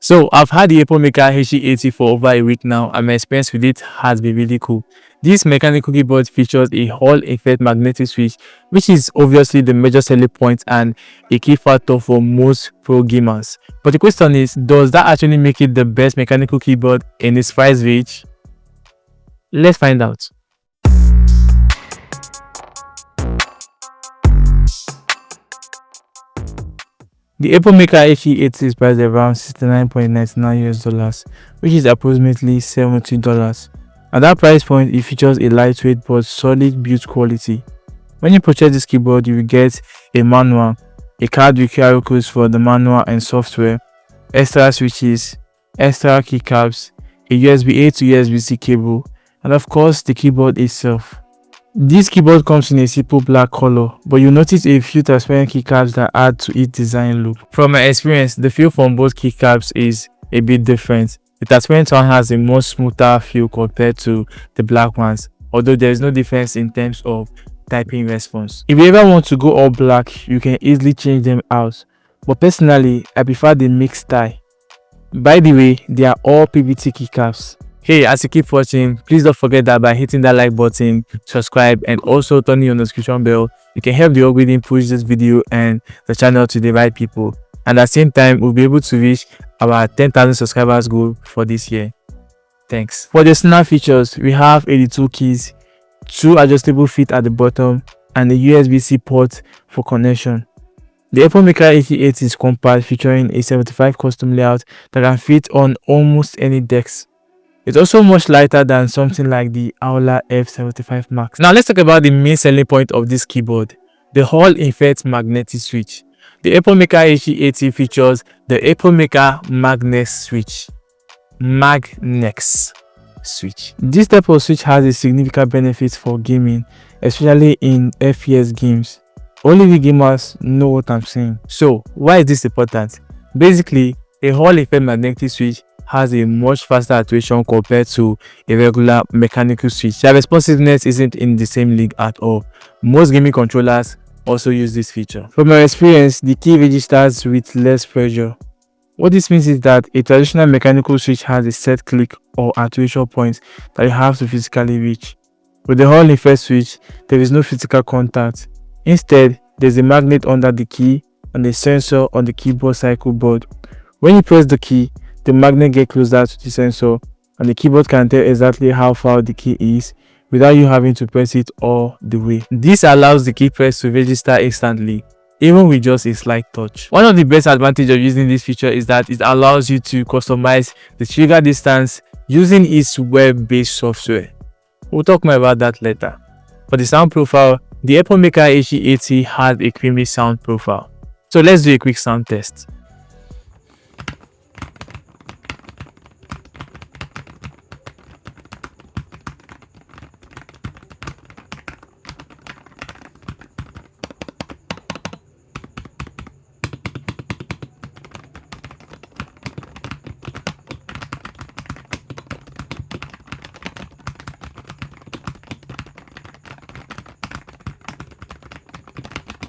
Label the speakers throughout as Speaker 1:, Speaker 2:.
Speaker 1: So I've had the Epomaker HE80 for over a week now, and my experience with it has been really cool. This mechanical keyboard features a Hall Effect magnetic switch, which is obviously the major selling point and a key factor for most pro gamers. But the question is, does that actually make it the best mechanical keyboard in its price range? Let's find out. The Epomaker HE80 is priced around $69.99 US, which is approximately $70. At that price point, it features a lightweight but solid build quality. When you purchase this keyboard, you will get a manual, a card with QR codes for the manual and software, extra switches, extra keycaps, a USB-A to USB-C cable, and of course the keyboard itself. This keyboard comes in a simple black color, but you'll notice a few transparent keycaps that add to its design look. From my experience, the feel from both keycaps is a bit different. The transparent one has a much smoother feel compared to the black ones, although there is no difference in terms of typing response. If you ever want to go all black, you can easily change them out, but personally, I prefer the mixed style. By the way, they are all PVT keycaps. Hey, as you keep watching, please don't forget that by hitting that like button, subscribe, and also turning on the notification bell, you can help the algorithm push this video and the channel to the right people. And at the same time, we'll be able to reach our 10,000 subscribers goal for this year. Thanks. For the snap features, we have 82 keys, 2 adjustable feet at the bottom, and a USB-C port for connection. The Epomaker HE80 is compact, featuring a 75 custom layout that can fit on almost any decks. It's also much lighter than something like the Aula F75 Max. Now let's talk about the main selling point of this keyboard, the Hall Effect magnetic switch. The Epomaker HE80 features the Epomaker MagneX switch. MagneX switch. This type of switch has a significant benefit for gaming, especially in FPS games. Only the gamers know what I'm saying. So why is this important? Basically, a Hall Effect magnetic switch has a much faster actuation compared to a regular mechanical switch. Their responsiveness isn't in the same league at all. Most gaming controllers also use this feature. From my experience, the key registers with less pressure. What this means is that a traditional mechanical switch has a set click or actuation point that you have to physically reach. With the Hall Effect switch, there is no physical contact. Instead, there's a magnet under the key and a sensor on the keyboard cycle board. When you press the key, the magnet gets closer to the sensor, and the keyboard can tell exactly how far the key is without you having to press it all the way. This allows the key press to register instantly, even with just a slight touch. One of the best advantages of using this feature is that it allows you to customize the trigger distance using its web-based software. We'll talk more about that later. For the sound profile, the Epomaker HE80 has a creamy sound profile. So let's do a quick sound test.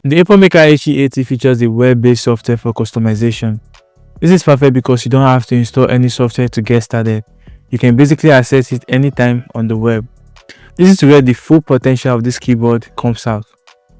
Speaker 1: The Epomaker HE80 features a web-based software for customization. This is perfect because you don't have to install any software to get started. You can basically access it anytime on the web. This is where the full potential of this keyboard comes out.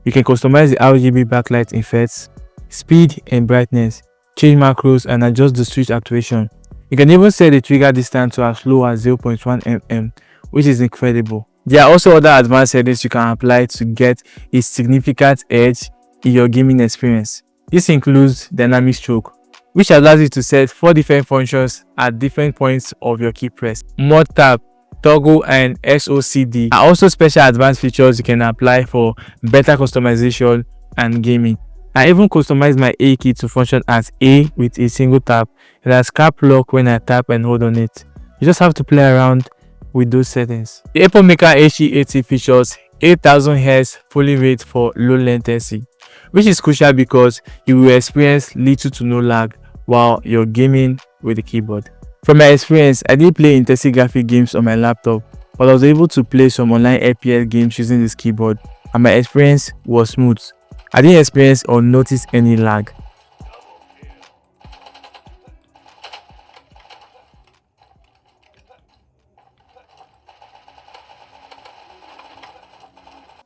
Speaker 1: You can customize the RGB backlight effects, speed and brightness, change macros, and adjust the switch actuation. You can even set the trigger distance to as low as 0.1 mm, which is incredible. There are also other advanced settings you can apply to get a significant edge in your gaming experience. This includes dynamic stroke, which allows you to set 4 different functions at different points of your key press. Mod tab, toggle, and SOCD are also special advanced features you can apply for better customization and gaming. I even customized my A key to function as A with a single tap. It has cap lock when I tap and hold on it. You just have to play around with those settings. The Epomaker HE80 features 8000 Hz polling rate for low latency, which is crucial because you will experience little to no lag while you're gaming with the keyboard. From my experience, I did play intensive graphic games on my laptop, but I was able to play some online FPS games using this keyboard, and my experience was smooth. I didn't experience or notice any lag.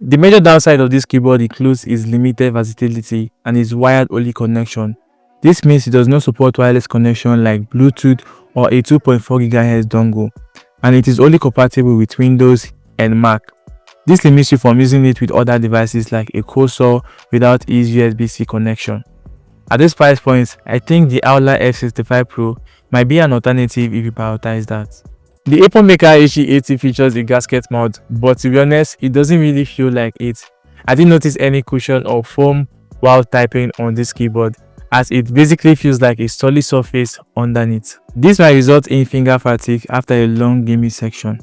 Speaker 1: The major downside of this keyboard includes its limited versatility and its wired-only connection. This means it does not support wireless connection like Bluetooth or a 2.4 GHz dongle, and it is only compatible with Windows and Mac. This limits you from using it with other devices like a cursor without its USB-C connection. At this price point, I think the Aula F65 Pro might be an alternative if you prioritize that. The Epomaker HE80 features a gasket mount, but to be honest, it doesn't really feel like it. I didn't notice any cushion or foam while typing on this keyboard, as it basically feels like a solid surface underneath. This might result in finger fatigue after a long gaming section.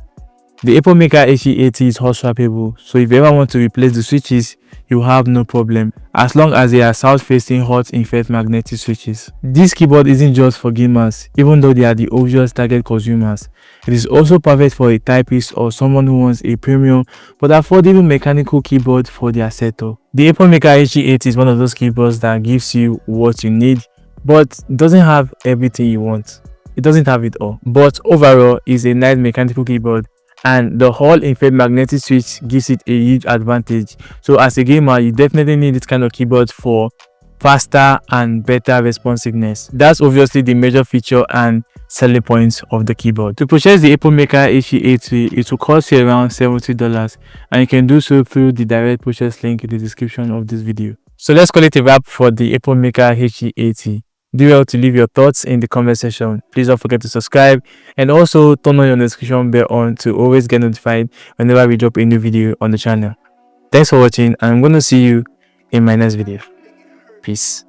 Speaker 1: The Epomaker HE80 is hot swappable, so if you ever want to replace the switches, you have no problem, as long as they are south-facing hot infrared magnetic switches. This keyboard isn't just for gamers, even though they are the obvious target consumers. It is also perfect for a typist or someone who wants a premium but affordable mechanical keyboard for their setup. The Epomaker HE80 is one of those keyboards that gives you what you need, but doesn't have everything you want. It doesn't have it all, but overall is a nice mechanical keyboard, and the Hall infrared magnetic switch gives it a huge advantage. So as a gamer, you definitely need this kind of keyboard for faster and better responsiveness. That's obviously the major feature and selling points of the keyboard. To purchase the Epomaker HE80, it will cost you around $70, and you can do so through the direct purchase link in the description of this video. So let's call it a wrap for the Epomaker HE80. Do well to leave your thoughts in the comment section. Please don't forget to subscribe and also turn on your notification bell on to always get notified whenever we drop a new video on the channel. Thanks for watching, and I'm going to see you in my next video. Peace.